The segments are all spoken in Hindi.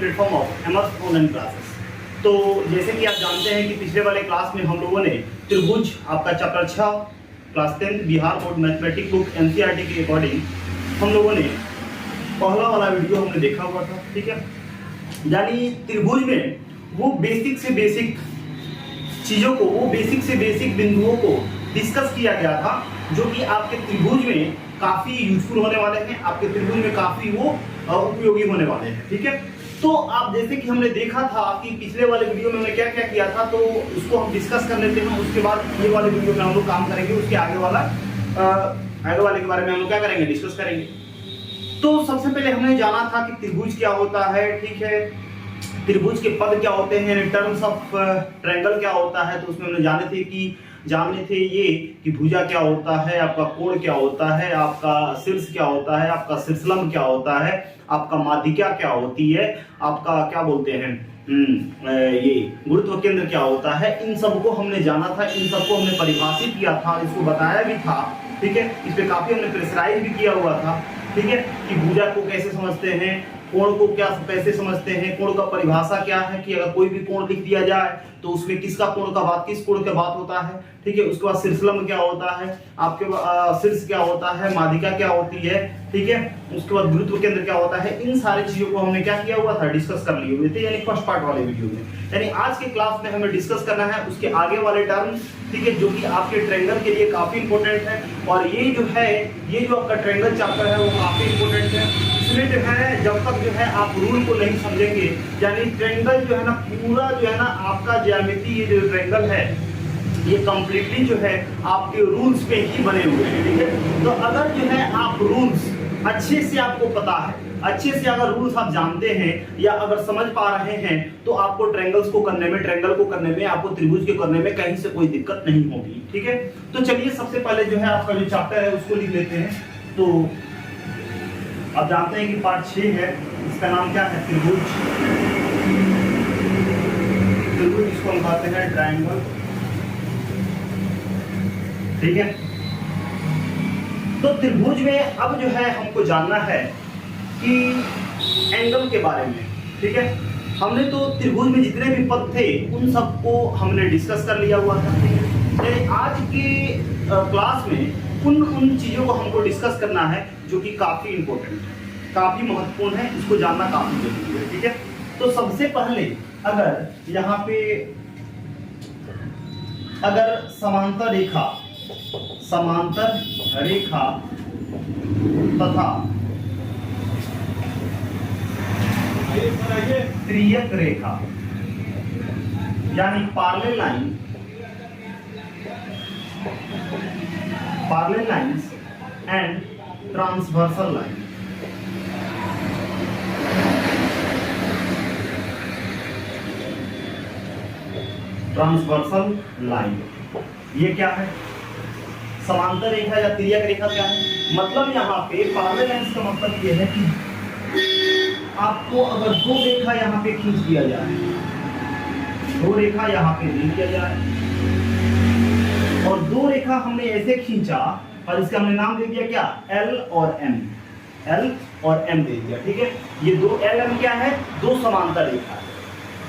Platform of MS online classes. तो जैसे कि आप जानते हैं कि पिछले वाले क्लास में हम लोगों ने त्रिभुज आपका chapter 6 class 10 Bihar board mathematics book NCERT के अकॉर्डिंग हम लोगों ने पहला वाला वीडियो हमने देखा हुआ था, ठीक है। यानी त्रिभुज में वो बेसिक से बेसिक चीज़ों को, वो बेसिक से बेसिक बिंदुओं को डिस्कस किया गया था, जो कि आपके त्रिभुज में काफ़ी यूजफुल होने वाले हैं, आपके त्रिभुज में काफ़ी वो उपयोगी होने वाले हैं, ठीक है। तो आप जैसे कि हमने देखा था कि पिछले वाले वीडियो में हमने क्या क्या किया था, तो उसको हम डिस्कस कर लेते हैं। उसके बाद ये वाले वीडियो में हम लोग काम करेंगे, उसके आगे वाले के बारे में हम लोग क्या करेंगे, डिस्कस करेंगे। तो सबसे पहले हमने जाना था कि त्रिभुज क्या होता है, ठीक है। त्रिभुज के पद क्या होते हैं, इन टर्म्स ऑफ ट्रायंगल क्या होता है। तो उसमें हमने जाने थे ये कि भुजा क्या होता है, आपका कोण क्या होता है, आपका शीर्ष क्या होता है, आपका शीर्षलंब क्या होता है, आपका माध्यिका क्या होती है, आपका क्या बोलते हैं ये गुरुत्व केंद्र क्या होता है। इन सबको हमने जाना था, इन सबको हमने परिभाषित किया था, इसको बताया भी था, ठीक है। इस पे काफी हमने प्रेशराइज भी किया हुआ था, ठीक है, कि भुजा को कैसे समझते हैं, कोण को क्या कैसे समझते हैं, कोण का परिभाषा क्या है, कि अगर कोई भी कोण लिख दिया जाए तो उसमें किसका कोण का बात, किस कोण का बात होता है, ठीक है। उसके बाद शीर्षलंब क्या होता है, आपके शीर्ष क्या होता है, माध्यिका क्या होती है, ठीक है। उसके बाद गुरुत्व केंद्र क्या होता है। इन सारी चीजों को हमने क्या किया हुआ था, डिस्कस कर लिए हुए थे, यानी फर्स्ट पार्ट वाले वीडियो में। यानी आज के क्लास में हमें डिस्कस करना है उसके आगे वाले टर्म, ठीक है, जो कि आपके ट्रायंगल के लिए काफी इंपॉर्टेंट है। और ये जो आपका ट्रायंगल चैप्टर है वो काफी इंपॉर्टेंट है। इसमें जो है जब तक जो है आप रूल को नहीं समझेंगे, यानी ट्रायंगल जो है ना, पूरा जो है ना आपका ज्यामिति, ये जो ट्रायंगल है ये कंप्लीटली जो है आपके रूल्स पे ही बने हुए हैं, ठीक है। तो अगर जो है आप रूल्स अच्छे से आपको पता है, अच्छे से अगर रूल्स आप जानते हैं या अगर समझ पा रहे हैं, तो आपको ट्रायंगल को करने में, आपको त्रिभुज के करने में कहीं से कोई दिक्कत नहीं होगी, ठीक है। तो चलिए सबसे पहले जो है आपका जो चैप्टर है उसको लिख लेते हैं। तो आप जानते हैं कि पार्ट 6 है, इसका नाम क्या है, त्रिभुज। इसको हम कहते हैं ट्रायंगल, ठीक है। तो त्रिभुज में अब जो है हमको जानना है कि एंगल के बारे में, ठीक है। हमने तो त्रिभुज में जितने भी पद थे उन सबको हमने डिस्कस कर लिया हुआ था, ठीक है। आज के क्लास में उन चीजों को हमको डिस्कस करना है जो कि काफी इंपॉर्टेंट है, काफी महत्वपूर्ण है, इसको जानना काफी जरूरी है, ठीक है। तो सबसे पहले अगर यहाँ पे अगर समांतर रेखा तथा त्रियक रेखा, यानी parallel lines and transversal line, transversal line, ये क्या है, समांतर रेखा या तिर्यक रेखा क्या है। मतलब यहाँ पे पैरेलल लाइंस का मतलब ये है कि आपको अगर दो रेखा यहाँ पे खींच दिया जाए, दो रेखा यहाँ पे दे दिया जाए, और दो रेखा हमने ऐसे खींचा और इसका हमने नाम दे दिया क्या, L और M दे दिया, ठीक है। ये दो L M क्या है, दो समांतर रेखा है।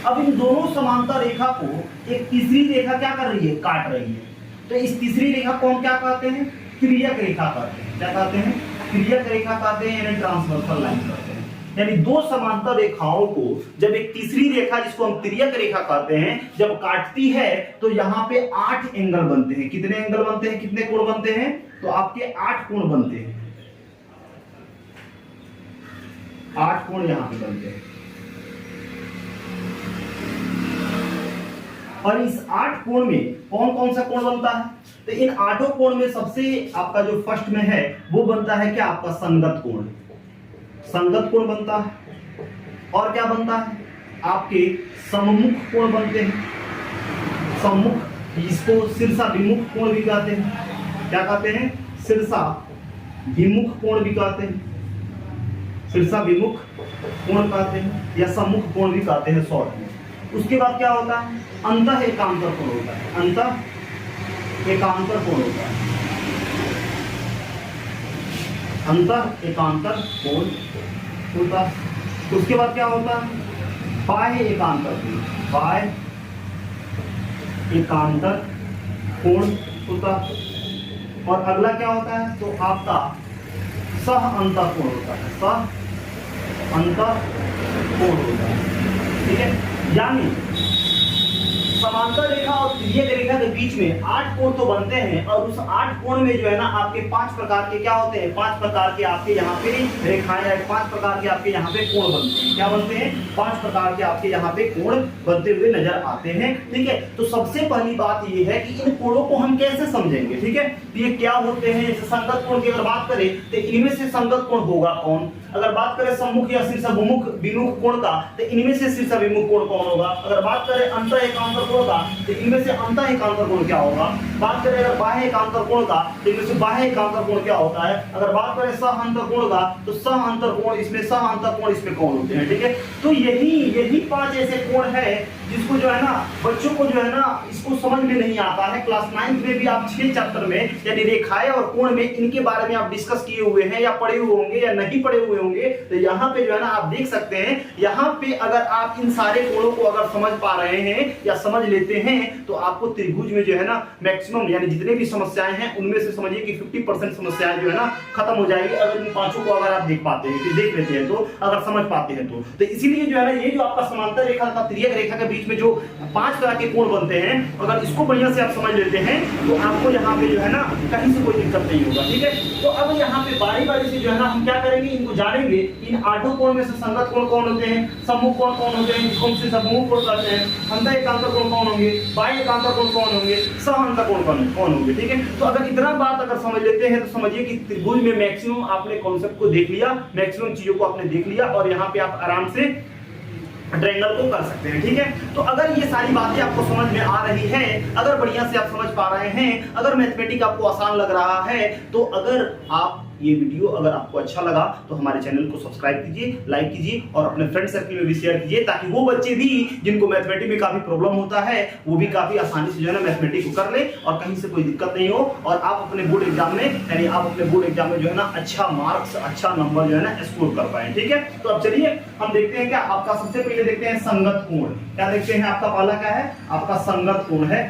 अब इन दोनों समांतर रेखा को एक तीसरी रेखा क्या कर रही है, काट रही है। तो इस तीसरी रेखा को हम क्या कहते हैं, तिर्यक रेखा कहते हैं। क्या कहते हैं, तिर्यक रेखा कहते हैं, यानी ट्रांसवर्सल लाइन कहते हैं। यानी दो समांतर रेखाओं को जब एक तीसरी रेखा, जिसको हम तिर्यक रेखा कहते हैं, जब काटती है तो यहाँ पे 8 एंगल बनते हैं। कितने एंगल बनते हैं, कितने कोण बनते हैं, तो आपके 8 कोण बनते हैं, 8 कोण यहाँ पे बनते हैं। और इस 8 कोण में कौन कौन सा कोण बनता है, तो इन 8 कोण में सबसे आपका जो फर्स्ट में है वो बनता है क्या, आपका संगत कोण। संगत कोण बनता है। और क्या बनता है, आपके सम्मुख कोण बनते हैं। सम्मुख, इसको शीर्षाभिमुख कोण भी कहते हैं। क्या कहते हैं, शीर्षाभिमुख कोण भी कहते हैं, शीर्षाभिमुख कोण कहते हैं, या सम्मुख कोण भी कहते हैं शॉर्ट में। उसके बाद क्या होता है, अंतः एकांतर कोण होता है। अंतः एकांतर कोण होता है, अंतः एकांतर कोण होता है। उसके बाद क्या होता है, बाह्य एकांतर कोण, बाह्य एकांतर कोण होता है। और अगला क्या होता है, तो आपका सह अंतर कोण होता है, सह अंतर कोण होता है, ठीक है। यानी समांतर रेखा और तिर्यक रेखा के बीच में 8 कोण तो बनते हैं, और उस 8 कोण में जो है ना आपके 5 प्रकार के क्या होते हैं, 5 प्रकार के आपके यहाँ पे रेखाएं या 5 प्रकार के आपके यहाँ पे कोण बनते हैं। क्या बनते हैं, 5 प्रकार के आपके यहाँ पे कोण बनते हुए नजर आते हैं, ठीक है। तो सबसे पहली बात ये है कि इन कोणों को हम कैसे समझेंगे, ठीक है। तो ये क्या होते हैं, जैसे संगत कोण की अगर बात करें तो इनमें से संगत कोण होगा कौन। अगर बात करें सम्मुख या शीर्षाभिमुख विमुख कोण का, तो इनमें से शीर्षाभिमुख कोण कौन होगा। अगर बात करें अंतः एकांतर कोण का, तो इनमें से अंतः एकांतर कोण क्या होगा। बात करें अगर बाह्य एकांतर कोण का, तो इनमें से बाह्य एकांतर कोण क्या होता है। अगर बात करें सह अंतर कोण का, तो सह अंतर कोण इसमें, सह अंतर कोण इसमें कौन होते हैं, ठीक है। तो यही 5 ऐसे कोण है जिसको जो है ना बच्चों को जो है ना इसको समझ में नहीं आता है। क्लास 9 में भी आप 6 चैप्टर में यानी रेखाएं और कोण में इनके बारे में आप डिस्कस किए हुए हैं, या पढ़े हुए होंगे या नहीं पढ़े हुए होंगे। तो यहाँ पे जो है ना आप देख सकते हैं, यहाँ पे अगर आप इन सारे कोणों को अगर समझ पा रहे हैं या समझ लेते हैं, तो आपको त्रिभुज में जो है ना मैक्सिमम यानी जितने भी समस्याएं हैं उनमें से समझिए कि 50% समस्याएं जो है ना खत्म हो जाएगी, अगर इन 5 को अगर आप देख पाते हैं, कि देख लेते हैं, तो अगर समझ पाते हैं तो इसीलिए जो है ना ये जो आपका समांतर रेखा तथा तिर्यक रेखा के बीच में जो 5 तरह के कोण बनते हैं, अगर इसको बढ़िया से आप समझ लेते हैं तो आपको यहाँ पे जो है ना कहीं से कोई दिक्कत नहीं होगा, ठीक है। तो अब यहाँ पे बारी बारी से जो है ना हम क्या करेंगे, इनको जानेंगे। इन 8 कोण में से संगत कोण कौन होते हैं, सम्मुख कोण कौन होते हैं, जिसको हम शीर्षाभिमुख कोण कहते हैं, अंतः एकांतर कोण कौन होंगे, बाह्य एकांतर कोण कौन होंगे, सह अंतर कोण कौन होंगे, ठीक है। तो अगर इतना बात अगर समझ लेते हैं तो समझिए कि त्रिभुज में मैक्सिमम आपने कॉन्सेप्ट को देख लिया, मैक्सिमम चीजों को आपने देख लिया, और यहाँ पे आप आराम से ट्रायंगल को कर सकते हैं, ठीक है। तो अगर ये सारी बातें आपको समझ में आ रही हैं, अगर बढ़िया से आप समझ पा रहे हैं, अगर मैथमेटिक्स आपको आसान लग रहा है, तो अगर आप ये वीडियो अगर आपको अच्छा लगा तो हमारे चैनल को सब्सक्राइब कीजिए, लाइक कीजिए, और अपने फ्रेंड सर्कल में भी शेयर कीजिए, ताकि वो बच्चे भी जिनको मैथमेटिक्स में काफी प्रॉब्लम होता है वो भी काफी आसानी से जो है ना मैथमेटिक्स को कर ले, और कहीं से कोई दिक्कत नहीं हो, और आप अपने बोर्ड एग्जाम में यानी आप अपने बोर्ड एग्जाम में जो है ना अच्छा मार्क्स, अच्छा नंबर जो है ना स्कोर कर पाए, ठीक है। तो अब चलिए हम देखते हैं, क्या आपका सबसे पहले देखते हैं संगत कोण। क्या देखते हैं, आपका पहला क्या है, आपका संगत कोण है।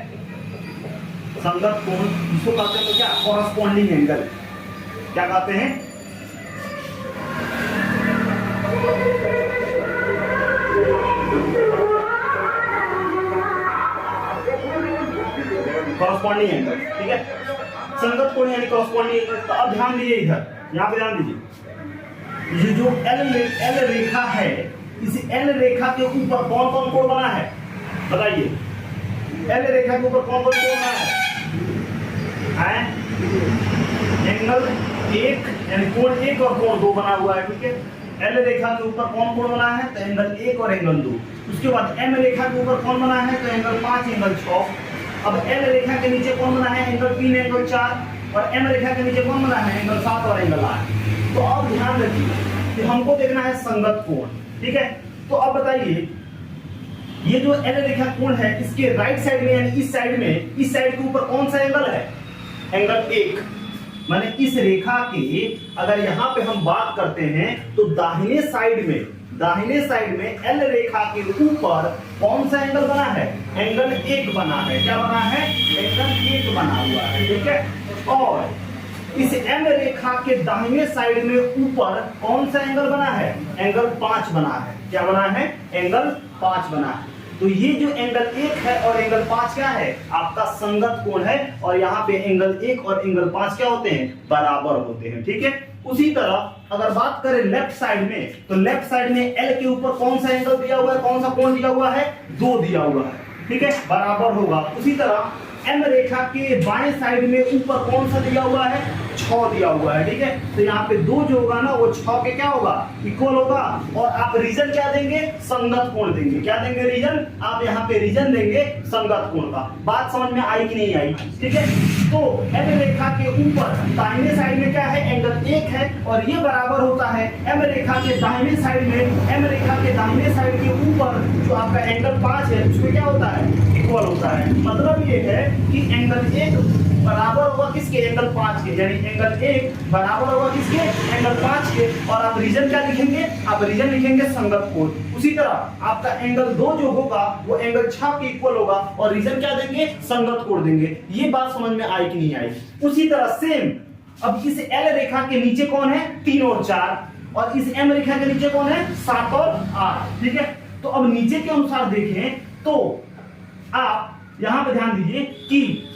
संगत कोण जिसको कहते हैं तो क्या, कॉरस्पॉन्डिंग एंगल, क्या कहते हैं, कॉरस्पॉन्डिंग एंगल, ठीक है। संगत कोण यानी कॉरस्पॉन्डिंग एंगल। तो अब ध्यान दीजिए, इधर यहाँ पे ध्यान दीजिए, ये जो एल रेखा है, इस एल रेखा के ऊपर कौन कौन कोण बना है, बताइए। एल रेखा के ऊपर कौन कौन कोण बना है, एंगल 1 यानी कोण 1 और कोण 2 बना हुआ है, ठीक है। एल रेखा के ऊपर कौन कोण बना है, तो एंगल 1 और एंगल 2। उसके बाद एम रेखा के ऊपर कौन बना है, तो एंगल 5 एंगल 6। अब एल रेखा के नीचे कौन बना है, एंगल 3 एंगल 4, और एम रेखा के नीचे कौन बना है, एंगल 7 और एंगल 8। तो अब ध्यान रखिए कि हमको देखना है संगत कोण, ठीक है। तो अब बताइए, ये जो एल रेखा कोण है, इसके राइट साइड में यानी इस साइड में, इस साइड के ऊपर कौन सा एंगल है, एंगल 1। माने इस रेखा के अगर यहाँ पे हम बात करते हैं तो दाहिने साइड में एल रेखा के ऊपर कौन सा एंगल बना है, एंगल 1 बना है। क्या बना है, एंगल 1 बना हुआ है, ठीक है। और इस एम रेखा के दाहिने साइड में ऊपर कौन सा एंगल बना है, एंगल 5 बना है। क्या बना है, एंगल 5 बना है। तो ये जो एंगल 1 है और एंगल 5 क्या है, आपका संगत कोण है, और यहाँ पे एंगल 1 और एंगल 5 क्या होते हैं, बराबर होते हैं, ठीक है। उसी तरह अगर बात करें लेफ्ट साइड में, तो लेफ्ट साइड में एल के ऊपर कौन सा एंगल दिया हुआ है, कौन सा कोण दिया हुआ है, 2 दिया हुआ है, ठीक है, बराबर होगा। उसी तरह एम रेखा के बाएं साइड में ऊपर कौन सा दिया हुआ है, 6 दिया हुआ है, ठीक है। तो यहाँ पे 2 जो होगा ना वो 6 के क्या होगा, इक्वल होगा। और आप रीजन क्या देंगे, संगत कोण देंगे। क्या देंगे, रीजन। आप यहाँ पे रीजन देंगे संगत कोण का। बात समझ में आई कि नहीं आई, ठीक है। तो एम रेखा के ऊपर दाहिने साइड में क्या है, एंगल 1 है, और ये बराबर होता है एम रेखा के दाहिने साइड में, एम रेखा के दाहिने साइड के ऊपर जो आपका एंगल 5 है उसमें क्या होता है, इक्वल होता है। मतलब ये है कि एंगल 1 बराबर होगा किसके, एंगल 5 के, यानी एंगल 1 बराबर होगा किसके, एंगल 5 के। और आप रीजन क्या लिखेंगे, आप रीजन लिखेंगे संगत कोण। उसी तरह आपका एंगल 2 जो होगा वो एंगल 6 के इक्वल होगा और रीजन क्या देंगे, संगत कोण देंगे। ये बात समझ में आई कि नहीं आई। उसी तरह सेम अब इस एल रेखा के नीचे कौन है, 3 और 4, और इस एम रेखा के नीचे कौन है, 7 और 8। ठीक है, तो अब नीचे के अनुसार देखें तो आप यहां पे ध्यान दीजिए कि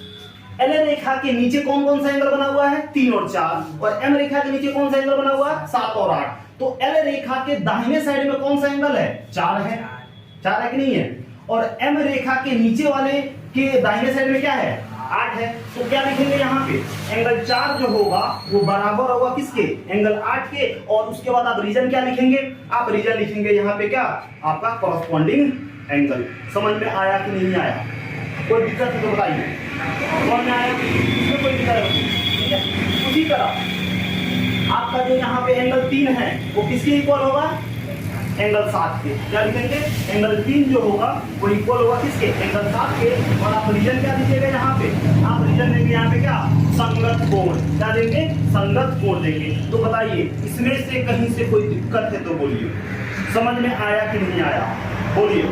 एल रेखा के नीचे कौन कौन सा एंगल बना हुआ है, 3 और 4, और एम रेखा के नीचे कौन सा एंगल बना हुआ है, 7 और 8। तो एल रेखा के दाहिने साइड में कौन सा एंगल है, 4 है, 4 है कि नहीं है, और एम रेखा के नीचे वाले के दाहिने साइड में क्या है, 8 है। तो क्या लिखेंगे यहाँ पे, एंगल 4 जो होगा वो बराबर होगा किसके, एंगल 8 के। और उसके बाद आप रीजन क्या लिखेंगे, आप रीजन लिखेंगे यहाँ पे क्या, आपका कॉरस्पॉन्डिंग एंगल। समझ में आया कि नहीं आया, कोई दिक्कत है तो बताइए, समझ में आया, इसमें कोई दिक्कत नहीं, ठीक है। उसी तरह आपका जो यहाँ पे एंगल 3 है वो किसके इक्वल होगा, एंगल 7 के। क्या लिखेंगे, एंगल 3 जो होगा वो इक्वल होगा किसके, एंगल 7 के। और आप रीजन क्या दीजिएगा यहाँ पे, आप रीजन देंगे यहाँ पे क्या, संगत कोण। क्या देंगे, संगत कोण देंगे। तो बताइए इसमें से कहीं से कोई दिक्कत है तो बोलिए, समझ में आया कि नहीं आया, बोलिए,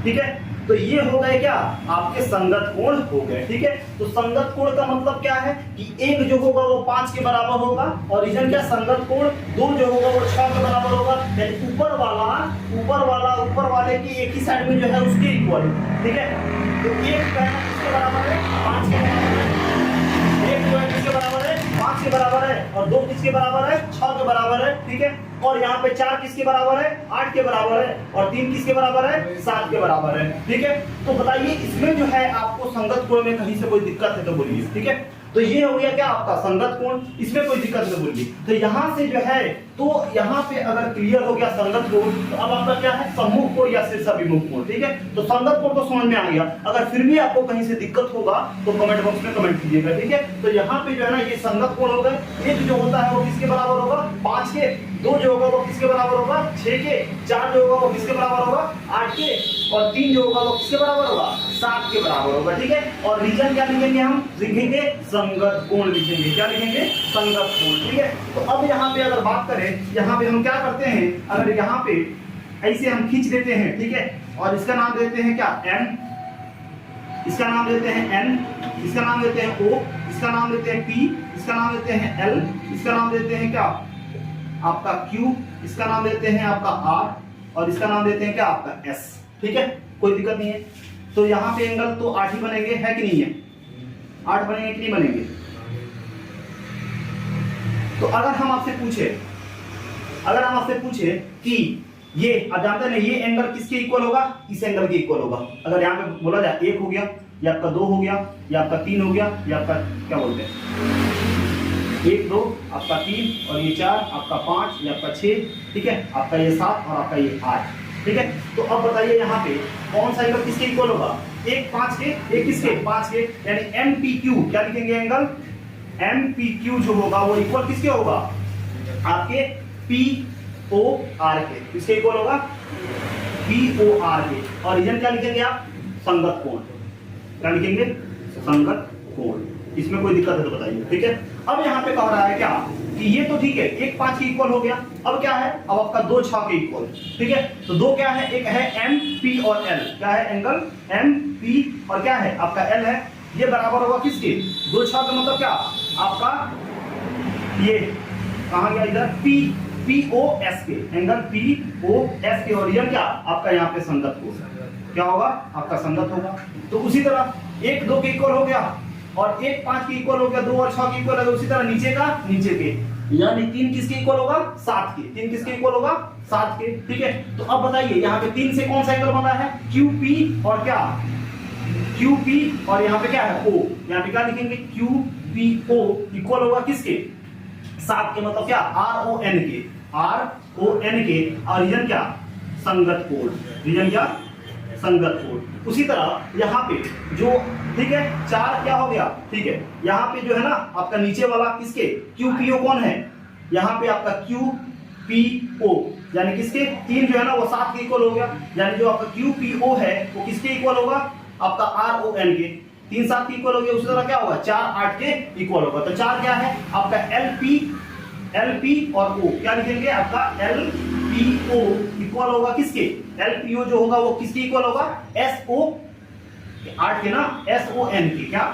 ठीक है। तो ये हो गए क्या, आपके संगत कोण हो गए, ठीक है। तो संगत कोण का मतलब क्या है कि एक जो होगा वो 5 के बराबर होगा, और रीजन क्या, संगत कोण 2 जो होगा वो 6 के बराबर होगा, यानी ऊपर वाले की एक ही साइड में जो है उसके इक्वल, ठीक है। तो एक किसके बराबर है, 5 के बराबर है, एक जो है किसके बराबर है, 5 के बराबर है, और 2 किसके बराबर है, 6 के बराबर है, ठीक है। और यहाँ पे 4 किसके बराबर है, 8 के बराबर है, और 3 किसके बराबर है, 7 के बराबर है, ठीक है। तो बताइए इसमें जो है आपको संगत कोण में कहीं से कोई दिक्कत है तो बोलिए, ठीक है। तो ये हो गया क्या आपका संगत कोण, इसमें कोई दिक्कत नहीं बोलिए। तो यहाँ से जो है, तो यहाँ पे अगर क्लियर हो गया संगत कोण, तो अब आपका क्या है, सम्मुख कोण या शीर्षाभिमुख कोण, ठीक है। तो संगत कोण तो समझ में आ गया। अगर फिर भी आपको कहीं से दिक्कत होगा तो कमेंट बॉक्स में कमेंट कीजिएगा, ठीक है। तो यहाँ पे जो है ना ये संगत कोण हो गए। एक जो होता है वो किसके बराबर होगा, 5 के, 2 जो होगा वो किसके बराबर होगा, 6 के, 4 जो होगा वो किसके बराबर होगा, 8 के, और 3 जो होगा वो किसके बराबर होगा, 7 के बराबर होगा, ठीक है। और रीजन क्या लिखेंगे, हम लिखेंगे संगत कोण लिखेंगे। क्या लिखेंगे, संगत कोण, ठीक है। तो अब यहाँ पे अगर बात करें, यहाँ पे हम क्या करते हैं, अगर यहाँ पे ऐसे हम खींच देते हैं, ठीक है, और इसका नाम देते हैं क्या, n, इसका नाम देते हैं n, इसका नाम देते हैं o, इसका नाम देते हैं p, इसका नाम देते हैं l, इसका नाम देते हैं क्या आपका q, इसका नाम देते हैं आपका r, और इसका नाम देते हैं क्या आपका s, ठीक है। कोई दिक्कत नहीं है। तो यहाँ पे एंगल तो 8 ही बनेंगे, है कि नहीं है, 8 बनेंगे कि नहीं बनेंगे। तो अगर हम आपसे पूछे कि ये आप जानते हैं ये एंगल किसके इक्वल होगा, इस एंगल के इक्वल होगा। अगर यहाँ पे बोला जाए 1 हो गया, या आपका 2 हो गया, या आपका 3 हो गया, या आपका क्या बोलते हैं 1 2 आपका 3, और ये 4 आपका 5, ये आपका 6, ठीक है, आपका ये 7 और आपका ये 8, ठीक है। तो अब बताइए यहाँ पे कौन सा एंगल किसके इक्वल होगा, एक 5 के, एक किसके 5 के, यानी MPQ। क्या लिखेंगे, एंगल MPQ जो होगा वो इक्वल किसके होगा, आपके POR के, किसके इक्वल होगा, POR के। और रीजन क्या लिखेंगे आप, संगत कोण। क्या लिखेंगे, संगत कोण। इसमें कोई दिक्कत है तो बताइए, ठीक है। अब यहाँ पे कह रहा है क्या कि ये तो ठीक है, 1 5 के इक्वल हो गया। अब क्या है, अब आपका 2 6 के इक्वल, ठीक है। तो 2 क्या है, एक है MP और L, क्या है, एंगल MP और क्या है आपका L है। ये बराबर होगा किसके, 2 6 का मतलब क्या आपका, ये कहाँ गया इधर, POS के, एंगल POS के। और रीजन क्या आपका यहाँ पे संगत कोण, क्या होगा आपका संगत होगा। तो उसी तरह 1 2 के इक्वल हो गया, और 1 5 के इक्वल हो गया, 2 और 6 के इक्वल है। उसी तरह नीचे का नीचे के, यानी 3 किसके इक्वल होगा, 7 के, 3 किसके इक्वल होगा, 7 के, ठीक है। तो अब बताइए यहाँ पे 3 से कौन सा एंगल बना है, QP और क्या QP, और यहाँ पे क्या है O। यहाँ पे क्या लिखेंगे, QPO इक्वल होगा किसके, 7 के, मतलब क्या RON के, RON के। और रीजन क्या, संगत कोण। रीजन क्या, संगत कोण। उसी तरह यहाँ पे जो, ठीक है, 4 क्या हो गया, ठीक है। यहाँ पे जो है ना आपका नीचे वाला किसके, QPO कौन है, यहाँ पे आपका QPO, यानी किसके, 3 जो है ना वो 7 के इक्वल हो गया। यानी जो आपका QPO है वो किसके इक्वल होगा, आपका RON के। 3 7 के इक्वल हो गया, उसी तरह क्या होगा 4 8 के इक्वल होगा। तो 4 क्या है आपका LP और O क्या लिखेंगे आपका LPO इक्वल होगा किसके, LPO जो होगा वो किसके इक्वल होगा SO 8 के ना SON के, क्या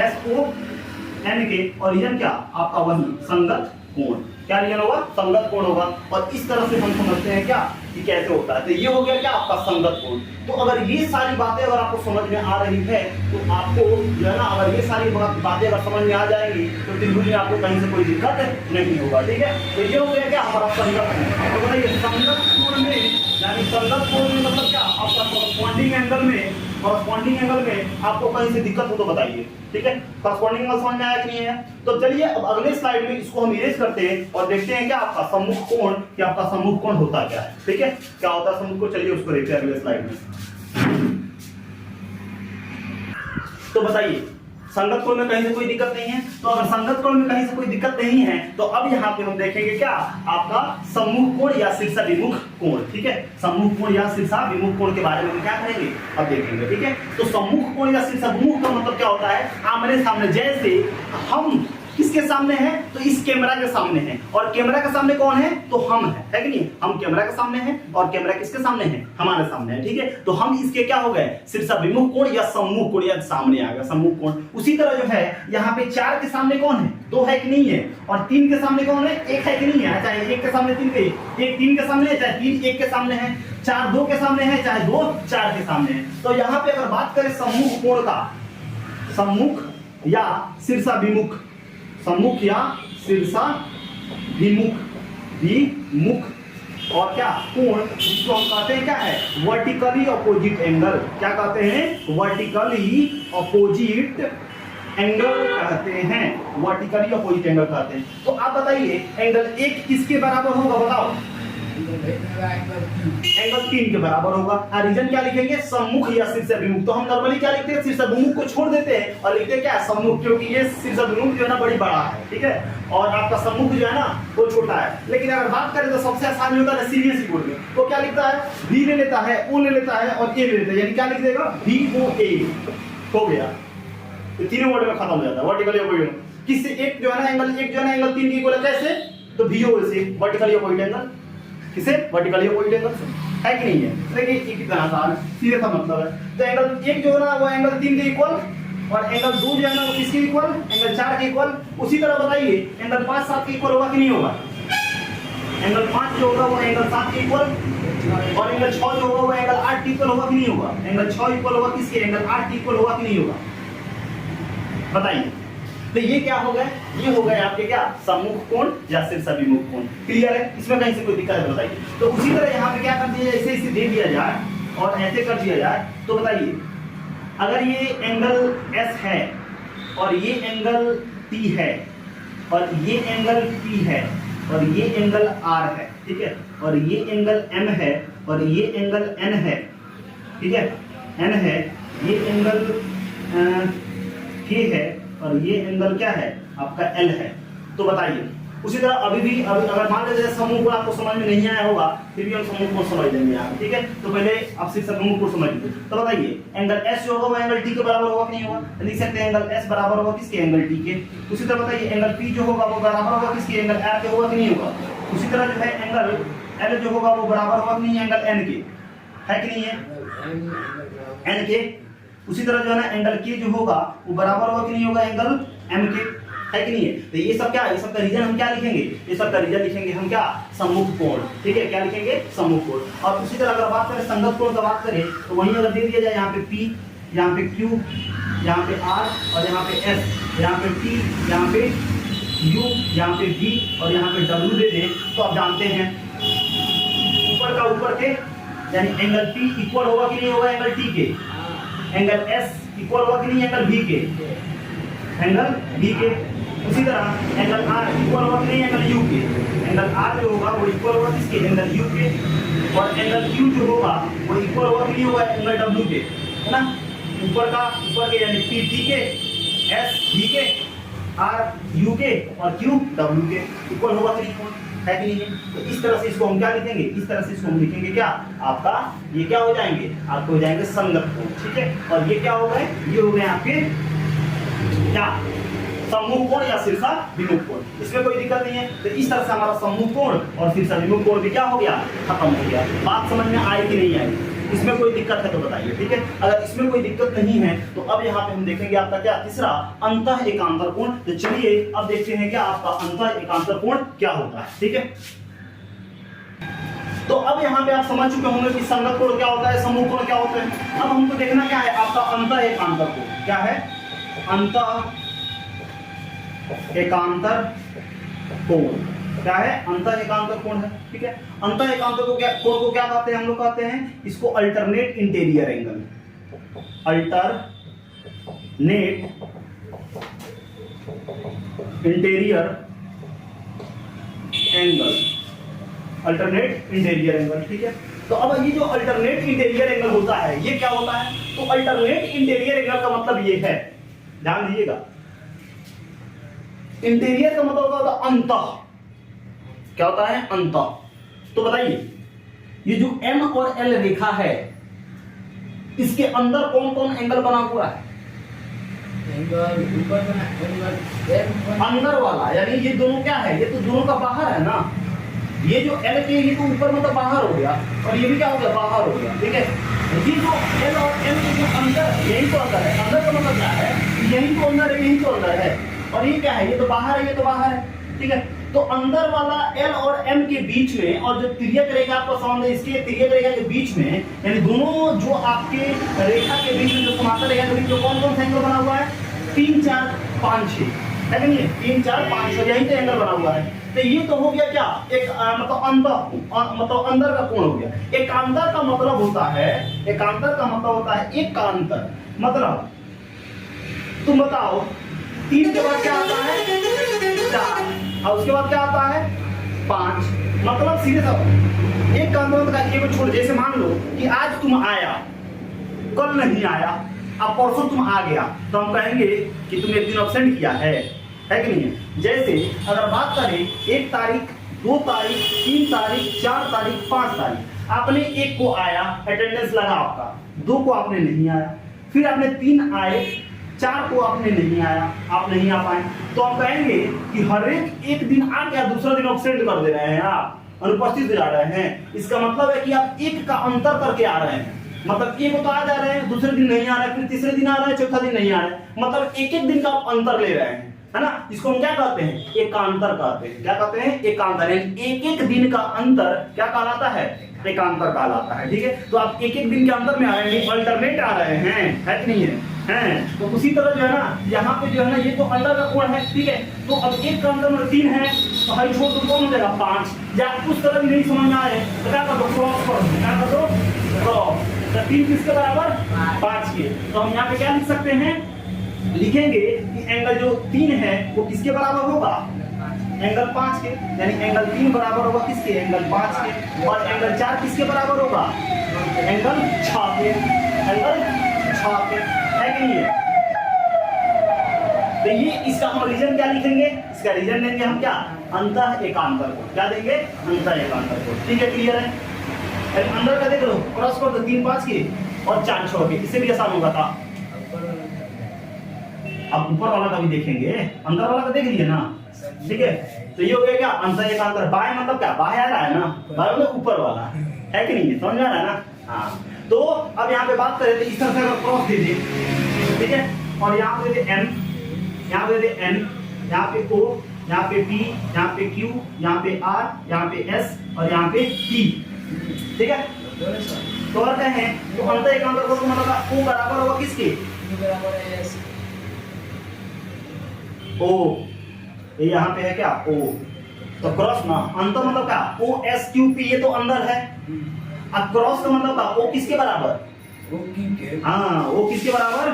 SON के, और रीजन क्या आपका वही संगत कोण, क्या रीजन होगा संगत कोण होगा। और इस तरह से हम समझते हैं क्या कि कैसे होता है। तो ये हो गया क्या आपका संगत कोण। तो अगर ये सारी बातें अगर आपको समझ में आ रही है तो आपको जो है ना, अगर ये सारी बातें अगर समझ में आ जाएंगी तो त्रिभुज में आपको कहीं से कोई दिक्कत नहीं होगा। ठीक है, तो ये हो गया क्या हमारा संगत कोण। तो बताइए संगत कोण में, यानी संगत कोण में मतलब क्या आपका कॉरस्पॉन्डिंग एंगल में आपको कहीं से दिक्कत हो तो बताइए। ठीक है, कॉरस्पॉन्डिंग एंगल समझ में आया कि नहीं है। तो चलिए अब अगले स्लाइड में इसको हम इरेज करते हैं और देखते हैं क्या आपका सम्मुख कोण, कि आपका सम्मुख कोण होता क्या है। ठीक है, क्या होता है सम्मुख कोण, चलिए उसको देखते हैं अगले स्लाइड में। तो बताइए संगत कोण में कहीं से कोई दिक्कत नहीं है। तो अगर संगत कोण में कहीं से कोई दिक्कत नहीं है तो अब यहाँ पे हम देखेंगे क्या आपका सम्मुख कोण या शीर्षाभिमुख कोण। ठीक है, सम्मुख कोण या शीर्षाभिमुख कोण के बारे में हम क्या करेंगे अब देखेंगे। ठीक है, तो सम्मुख कोण या शीर्षाभिमुख कोण मतलब क्या होता है, आमने सामने, जैसे हम किसके सामने हैं तो इस कैमरा के सामने हैं, और कैमरा के सामने कौन है तो हम है कि नहीं, हम कैमरा के सामने हैं और कैमरा किसके सामने है हमारे सामने है। ठीक है, तो हम इसके क्या हो गए शीर्षाभिमुख कोण या सम्मुख कोण, या सामने आ गया सम्मुख कोण। उसी तरह जो है यहाँ पे 4 के सामने कौन है 2 है कि नहीं है, और 3 के सामने कौन है 1 है कि नहीं है, चाहे 1 के सामने 3 के, 1 3 के सामने है, चाहे 3 1 के सामने है, 4 2 के सामने है, चाहे 2 4 के सामने है। तो यहाँ पे अगर बात करें सम्मुख कोण का, सम्मुख या शीर्षाभिमुख, सम्मुख या शीर्षाभिमुख और क्या कोण, जिसको हम कहते हैं क्या है वर्टिकली अपोजिट एंगल, क्या कहते हैं वर्टिकली अपोजिट एंगल कहते हैं, वर्टिकली अपोजिट एंगल कहते हैं। तो आप बताइए एंगल 1 किसके बराबर होगा बताओ, एंगल 3 के बराबर होगा। रीजन क्या लिखेंगे सम्मुख या शीर्षाभिमुख। तो हम नॉर्मली क्या लिखते हैं शीर्षाभिमुख को छोड़ देते हैं और लिखते हैं क्या सम्मुख, क्योंकि ये शीर्षाभिमुख जो है ना बड़ी बड़ा है। ठीक है, और आपका सम्मुख जो है ना वो छोटा है। लेकिन अगर बात करें तो सबसे आसान होता है सीरियस बोर्ड में, तो क्या लिखता है V ले लेता है, O ले लेता है और A ले लेता है, यानी क्या लिख देगा VOA हो गया। तो तीनों वर्ड में खत्म हो जाता है वर्टिकली अपोजिट। किससे एक जो है ना एंगल 3 के इक्वल है, कैसे तो VOA से वर्टिकली अपोजिट एंगल, किसे वर्टिकली अपोजिट एंगल से, है कि नहीं है। देखिए ये कितना आसान है, सीधे सा मतलब है। तो एंगल 1 जो है ना वो एंगल 3 के इक्वल, और एंगल 2 जो है ना वो किसके इक्वल, एंगल 4 के इक्वल। उसी तरह बताइए एंगल 5 7 के इक्वल होगा कि नहीं होगा, एंगल 5 जो होगा वो एंगल 7 के इक्वल, और एंगल 6 जो होगा वो एंगल 8 के इक्वल होगा कि नहीं होगा, एंगल 6 इक्वल होगा किसके एंगल 8 के इक्वल होगा कि नहीं होगा, बताइए। तो ये क्या हो गए, ये हो गए आपके क्या सम्मुख कोण या शीर्षाभिमुख कोण। क्लियर है, इसमें कहीं से कोई दिक्कत है बताइए। तो उसी तरह यहाँ पे क्या कर दिया जाए, ऐसे दे दिया जाए और ऐसे कर दिया जाए। तो बताइए अगर ये एंगल S है और ये एंगल T है और ये एंगल P है और ये एंगल R है, ठीक है, और ये एंगल M है और ये एंगल N है, ठीक है, N है, ये एंगल K है और ये एंगल क्या है आपका L है। तो बताइए उसी तरह अभी अगर मान लीजिए समूह कोण आपको समझ में नहीं आया होगा फिर भी हम समूह कोण समझ लेंगे यहाँ, ठीक है। तो पहले आप सिर्फ समूह कोण समझ लीजिए। तो बताइए एंगल S जो होगा वो एंगल T के बराबर होगा कि नहीं होगा, लिख सकते हैं एंगल S बराबर होगा किसके एंगल T के। उसी तरह बताइए एंगल P जो होगा वो बराबर होगा किसके एंगल R के होगा कि नहीं होगा। उसी तरह जो है एंगल L जो होगा वो बराबर होगा कि नहीं एंगल N के, है कि नहीं है N के। उसी तरह जो है ना एंगल K जो होगा वो बराबर होगा कि नहीं होगा एंगल M के, है कि नहीं है। तो ये सब क्या, ये सब का रीजन हम क्या लिखेंगे, ये सब का रीजन लिखेंगे हम क्या सम्मुख कोण, ठीक है, क्या लिखेंगे सम्मुख कोण। और उसी तरह अगर बात करें संगत कोण का बात करें तो वहीं अगर दे दिया जाए यहाँ पे P, यहाँ पे Q, यहाँ पे R और यहाँ पे S, यहाँ पे T, यहाँ पे U, यहाँ पे V और यहाँ पे W दे दे तो आप जानते हैं ऊपर का ऊपर के यानी एंगल P इक्वल होगा कि नहीं होगा एंगल T के, एंगल S इक्वल होगा कि नहीं एंगल V के, एंगल V के। उसी तरह एंगल R इक्वल होगा कि नहीं एंगल U के, एंगल R जो होगा वो इक्वल होगा किसके एंगल U के, और एंगल Q जो होगा वो इक्वल होगा कि नहीं होगा एंगल W के, है ना। ऊपर के यानी P T के, S V के, R U के और Q W के इक्वल होगा कि नहीं। है कि नहीं है? तो इस तरह से इसको हम क्या लिखेंगे, इस तरह से इसको हम लिखेंगे क्या, आपका ये क्या हो जाएंगे, आपको हो जाएंगे संगत कोण, ठीक है। और ये क्या हो गए, ये हो गए आपके क्या, सम्मुख कोण या शीर्षा विमुख कोण, इसमें कोई दिक्कत नहीं है। तो इस तरह से हमारा सम्मुख कोण और शीर्षा विमुख कोण भी क्या हो गया, खत्म हो गया। बात समझ में आई कि नहीं आई, इसमें कोई दिक्कत है तो बताइए, ठीक है। अगर इसमें कोई दिक्कत नहीं है तो अब यहाँ पे हम देखेंगे आपका क्या, तीसरा अंतः एकांतर कोण। तो चलिए अब देखते हैं क्या आपका अंतः एकांतर कोण क्या होता है, ठीक है। तो अब यहाँ पे आप समझ चुके होंगे कि संगत कोण क्या होता है, सम्मुख कोण क्या होता है। अब हमको देखना क्या है, आपका अंतः एकांतर कोण क्या है, अंतः एकांतर कोण क्या है, अंतः एकांतर कोण है, ठीक है। अंतः एकांतर कोण को क्या कहते हैं, हम लोग कहते हैं इसको alternate interior angle, alternate interior angle, alternate interior angle, ठीक है। तो अब ये जो अल्टरनेट इंटीरियर एंगल होता है ये क्या होता है, तो अल्टरनेट इंटीरियर एंगल का मतलब ये है, ध्यान दीजिएगा, इंटीरियर का मतलब होता है अंतः, क्या होता है, अंतः। तो बताइए ये जो M और L रेखा है इसके अंदर कौन कौन एंगल बना हुआ है, अंदर वाला, यानी ये दोनों क्या है, ये तो दोनों का बाहर है ना, ये जो L के ये तो ऊपर मतलब बाहर हो गया और ये भी क्या हो गया, बाहर हो गया, ठीक है। ये जो L और M के जो अंदर, यही तो अंदर है, अंदर का मतलब क्या है, यही तो अंदर है, यही तो अंदर है, और ये क्या है, ये तो बाहर है, ये तो बाहर है, ठीक है। तो अंदर वाला L और M के बीच में और जो तिर्यक रेखा आपको सामने इसके तिर्यक रेखा के बीच में, यानी दोनों जो आपके रेखा के बीच में जो समांतर रेखा के बीच में कौन कौन सा एंगल बना हुआ है, 3 4 5 6 है कि नहीं, 3 4 5 6 यही तो एंगल बना हुआ है। तो ये तो हो गया क्या, एक मतलब अंतः मतलब अंदर का कोण हो गया। एकांतर का मतलब होता है, एकांतर का मतलब होता है एकांतर, मतलब तुम बताओ 3 के बाद क्या आता है, 4 और उसके बाद क्या आता है, 5, मतलब सीधे सब एक कांतर का एक छोड़। जैसे मान लो कि आज तुम आया, कल नहीं आया, अब परसों तुम आ गया, तो हम कहेंगे कि तुम एक दिन एब्सेंट किया है कि नहीं है। जैसे अगर बात करें 1 तारीख 2 तारीख 3 तारीख 4 तारीख 5 तारीख, आपने 1 को आया, अटेंडेंस लगा आपका, 2 को आपने नहीं आया, फिर आपने 3 आए, 4 को आपने नहीं आया, आप नहीं आ पाए, तो हम कहेंगे कि हर एक दिन आ गया, दूसरा दिन एब्सेंट कर दे रहे हैं, आप अनुपस्थित हो जा रहे हैं। इसका मतलब है कि आप 1 का अंतर करके आ रहे हैं, मतलब 1 तो आ जा रहे हैं, दूसरे दिन नहीं आ रहा है, फिर तीसरे दिन आ रहा है, चौथा दिन नहीं आ रहा है, मतलब एक दिन का आप अंतर ले रहे हैं, है ना। इसको हम क्या कहते हैं, एकांतर कहते हैं। क्या कहते हैं, एकांतर। एक दिन का अंतर क्या कहलाता है, एकांतर कहलाता है, ठीक है। तो आप एक दिन के अंतर में आ रहे हैं, अल्टरनेट आ रहे हैं, है कि नहीं है। तो उसी तरह जो है ना, यहाँ पे जो है ना, ये तो अंदर का कोण है, ठीक है। तो अब एक का अंतर में 3 है, तो हरी छोड़ तो कौन हो जाएगा, 5। या उस तरह भी नहीं समझ में आए तो क्या कर दो, क्रॉस कर दो, क्या कर दो, क्रॉस। तो 3 किसके बराबर, 5 के। तो हम यहाँ पे क्या लिख सकते हैं, लिखेंगे कि एंगल जो 3 है वो किसके बराबर होगा, एंगल 5 के, यानी एंगल 3 बराबर होगा किसके, एंगल 5 के। और एंगल 4 किसके बराबर होगा, एंगल 6 के, एंगल 6 के, है कि नहीं है। तो ये इसका हम रीजन क्या लिखेंगे, इसका रीजन देंगे हम क्या, अंतः एकांतर को। क्या देंगे, अंतः एकांतर को, ठीक है, क्लियर है। अंदर का देख लो, क्रॉस कर दो, 3 5 के और 4 6 के, इससे भी आसान होगा था। अब ऊपर वाला का भी देखेंगे, अंदर वाला का देख लिए ना, ठीक है। तो ये हो गया क्या, अंतः एकांतर। बाय मतलब क्या, बाय आ रहा है ना, बाय मतलब ऊपर वाला, है कि नहीं, समझ में आ रहा है ना। हाँ, तो अब यहाँ पे बात करें तो इस तरह से अगर क्रॉस दे दे, ठीक है, और यहाँ पे दे M, यहाँ पे दे N, यहाँ पे O, यहाँ पे P, यहाँ पे Q, यहाँ पे R, यहाँ पे S और यहाँ पे T, ठीक है। तो और कहें तो अंतः एकांतर को मतलब O बराबर होगा किसके, O, ये यहाँ पे है क्या, O, तो क्रॉस ना, अंतर मतलब क्या, O S Q P, ये तो अंदर है। अब क्रॉस का मतलब क्या, O किसके बराबर, हाँ, O किसके बराबर,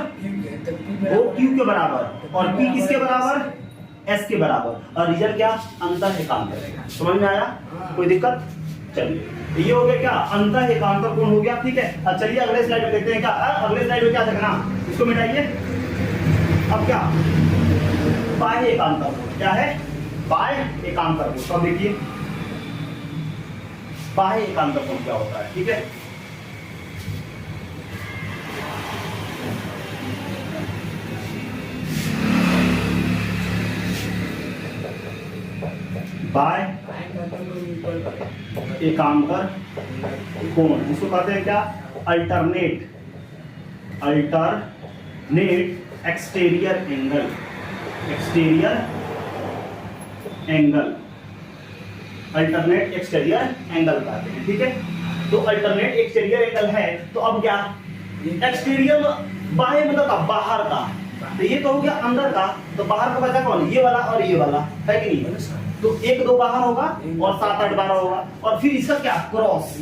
O Q के बराबर, और P किसके बराबर, S के बराबर। और रीजन क्या, अंतः एकांतर। समझ में आया, कोई दिक्कत। चलिए ये हो गया क्या, अंतः एकांतर कोण हो गया, ठीक है। अब चलिए अगले स्लाइड में देखते हैं क्या, अगले स्लाइड में क्या देखना, इसको मिटाइए। अब क्या, बाह्य एकांतर कोण, क्या है, बाह्य एकांतर कोण। तो देखिए बाह्य एकांतर कोण क्या होता है। ठीक है, बाह्य एकांतर कोण, इसको कहते हैं क्या, alternate exterior angle, alternate exterior angle कहते हैं। ठीक है, तो अल्टरनेट एक्सटीरियर एंगल है, तो अब क्या, एक्सटीरियर बाह्य मतलब बाहर का, तो ये तो हो गया अंदर का, तो बाहर का बचा कौन, ये वाला और ये वाला, है कि नहीं। तो 1 2 बाहर होगा और 7 8 12 होगा, और फिर इसका क्या, क्रॉस।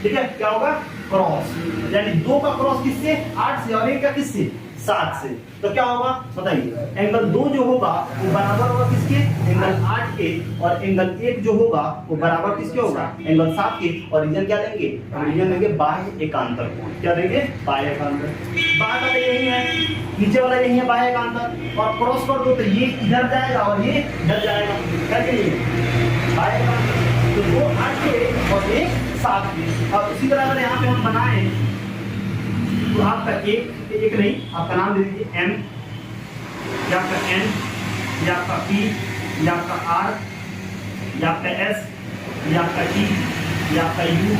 ठीक है, क्या होगा, क्रॉस, यानी 2 का क्रॉस किससे, 8 से, और 1 का किससे, 7 से। तो क्या होगा बताइए, एंगल 2 जो होगा वो बराबर होगा किसके, एंगल 8 के, और एंगल 1 जो होगा वो बराबर किसके होगा, एंगल 7 के। और रीजन क्या लेंगे, रीजन लेंगे बाह्य एकांतर कोण। क्या लेंगे, बाह्य एकांतर। बाहर का तो यही है, नीचे वाला यही है बाह्य एकांतर, और क्रॉस कर दो तो ये इधर जाएगा और ये इधर जाएगा, है कि नहीं, बाह्य एकांतर। तो 2 8 के और 1 7 के। अब उसी तरह अगर यहाँ पे हम बनाए तो आपका एक नहीं, आपका नाम दे दीजिए M, या आपका N, या आपका P, या आपका R, या आपका S, या आपका T, या आपका U,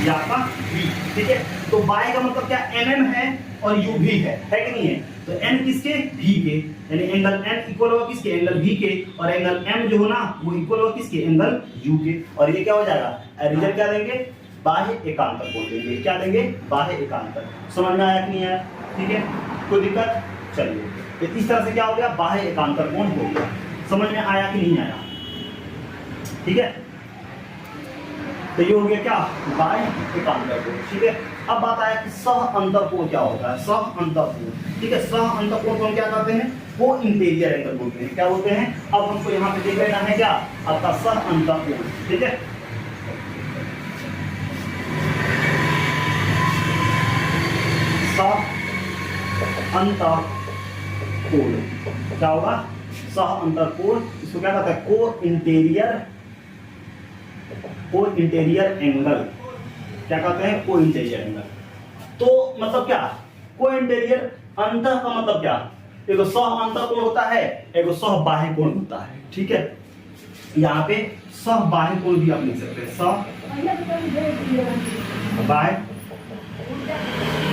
या आपका V। ठीक है, तो बाय का मतलब क्या, MM है और U भी है कि नहीं है। तो N किसके, V के, यानी एंगल N इक्वल होगा किसके, एंगल V के, और एंगल M जो हो ना वो इक्वल होगा किसके, एंगल U के। और ये क्या हो जाएगा, रिजल्ट क्या देंगे, बाह्य एकांतर कोण देंगे। क्या देंगे, बाह्य एकांतर। समझ में आया कि नहीं आया, ठीक है, कोई दिक्कत, चलिए तो इस तरह से क्या हो गया, बाह्य एकांतर कोण हो गया। समझ में आया कि नहीं आया, ठीक है, तो ये हो गया क्या, बाह्य एकांतर कोण। ठीक है, अब बात आया कि सह अंतर कोण क्या होता है, सह अंतर कोण। ठीक है, सह अंतर कोण को हम क्या कहते हैं, वो इंटीरियर एंगल बोलते हैं। क्या बोलते हैं, अब हमको यहाँ पे देख लेना है क्या, आपका सह अंतर कोण। ठीक है, सह अंतर कोण क्या होगा, सह अंतर कोण, इसको क्या कहते हैं, को इंटीरियर एंगल। क्या कहते हैं, को इंटीरियर एंगल। तो मतलब क्या, को इंटीरियर, अंतर का मतलब क्या, एगो सह अंतर कोण होता है, एगो सह बाह्य कोण होता है। ठीक है, यहाँ पे सह बाह्य कोण भी आप लिख सकते हैं, सह बाह्य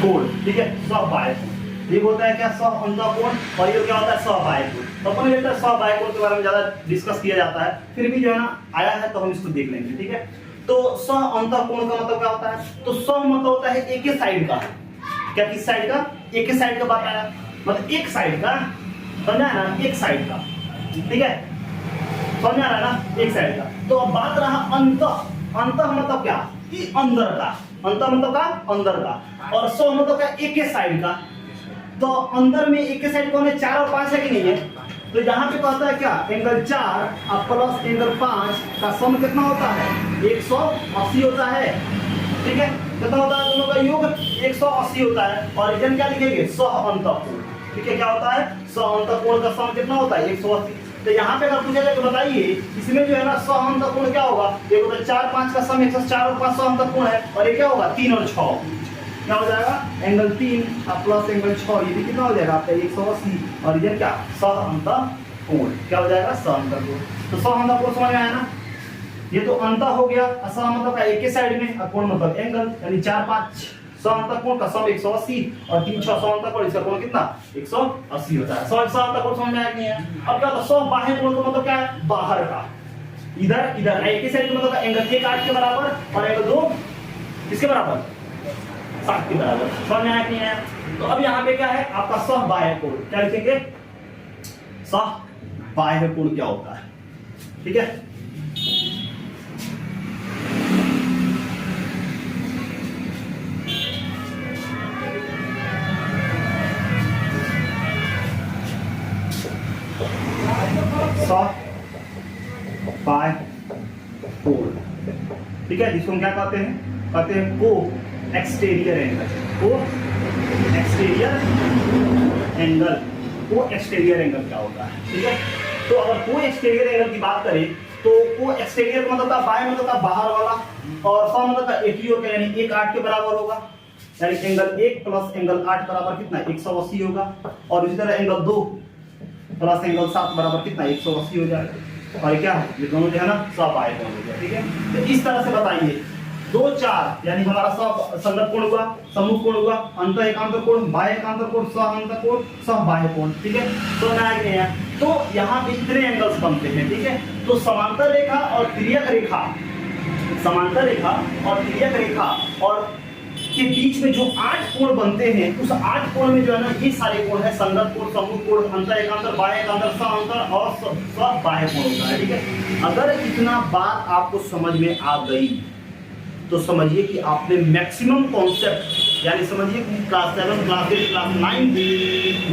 कोण। ठीक है, सह बाह्य कोण ये होता है क्या, सह अंतर कोण, और ये क्या होता है, सह बाह्य कोण। तो अपन लेते हैं सह बाह्य कोण के बारे में ज्यादा डिस्कस किया जाता है, फिर भी जो है ना आया है तो हम इसको देख लेंगे। ठीक है, तो सह अंतर कोण का मतलब क्या होता है, तो सह मतलब होता है एक ही साइड का। क्या, किस साइड का, एक ही साइड का बात आया, मतलब एक साइड का, समझा है ना, एक साइड का। ठीक है, समझ आ रहा है ना, एक साइड का। तो अब बात रहा अंतर, अंतर मतलब क्या, कि अंदर का, अंतर मतलब का अंदर का, और सह मतलब क्या, एक ही साइड का। तो अंदर में एक ही साइड कौन है, 4 और 5 है कि नहीं है। तो यहाँ पे कहता है क्या, एंगल 4 और प्लस एंगल 5 का सम कितना होता है, 180 होता है। ठीक है, कितना होता है, दोनों का योग 180 होता है। और रीजन क्या लिखेंगे, सह अंतर कोण। ठीक है, क्या होता है, सह अंतर कोण का सम कितना होता है, 180। तो यहाँ पे अगर पूछा जाए तो बताइए, इसमें जो है ना सह अंतर कोण क्या होगा, ये होता है 4 5 का सम 104 और 5 सह अंतर कोण है, और ये क्या होगा, 3 और 6 क्या हो जाएगा, एंगल 3 प्लस एंगल 6, ये भी कितना हो जाएगा आपका 180। और इधर क्या, सह अंतर कोण, क्या हो जाएगा, सह अंतर कोण। तो सह अंतर कोण समझ में आया ना, ये तो अंतर हो गया, सह मतलब का एक ही साइड में, और कोण मतलब एंगल, यानी 4 5 सह अंतर कोण का सम 180 और 3 6 सह अंतर कोण, इसका कोण कितना, 180 होता है। सह अंतर कोण समझ में आया नहीं है। अब क्या होता है, सह बाह्य कोण का मतलब क्या है, बाहर का, इधर इधर एक ही साइड का मतलब एंगल 1 8 के बराबर, और एंगल 2 किसके बराबर, 7 के बराबर। समझ में आया नहीं है। तो अब यहाँ पे क्या है, आपका सह बाह्य कोण, क्या लिखेंगे, सह बाह्य कोण क्या होता है। ठीक है, सह बाह्य कोण। ठीक है, जिसको हम क्या कहते हैं, कहते हैं को एक्सटीरियर एंगल, को एक्सटीरियर एंगल। को एक्सटीरियर एंगल क्या होता है। ठीक है, तो अगर को एक्सटीरियर एंगल की बात करें तो वो एक्सटीरियर मतलब का बाय मतलब का बाहर वाला, और सा मतलब का इंटीरियर का, यानी 1 8 के बराबर होगा, यानी एंगल 1 प्लस एंगल 8 बराबर कितना 180 होगा। और इसी तरह एंगल 2 प्लस एंगल 7 बराबर कितना 180 हो जाएगा। और क्या है ये दोनों जो है ना सब आए कोण हो गया, ठीक है। तो इस तरह से बताइए 2 4 यानी हमारा सब संगत कोण हुआ, सम्मुख कोण हुआ, अंत एकांतर कोण, बाह्य एकांतर कोण, सह अंतर कोण, सह बाह्य कोण, ठीक है। तो ना तो यहाँ पे इतने एंगल्स बनते हैं, ठीक है। तो समांतर रेखा और तिर्यक रेखा, समांतर रेखा और तिर्यक रेखा और के बीच में जो 8 कोण बनते हैं, उस 8 कोण में जो है ना ये सारे कोण है, संगत कोण, सम्मुख कोण, अंतर एकांतर, बाह्य एकांतर, सह अंतर और सह बाह्य कोण होता है, ठीक है। अगर इतना बात आपको समझ में आ गई तो समझिए कि आपने मैक्सिमम कॉन्सेप्ट, यानी समझिए कि क्लास 7 क्लास 8 क्लास 9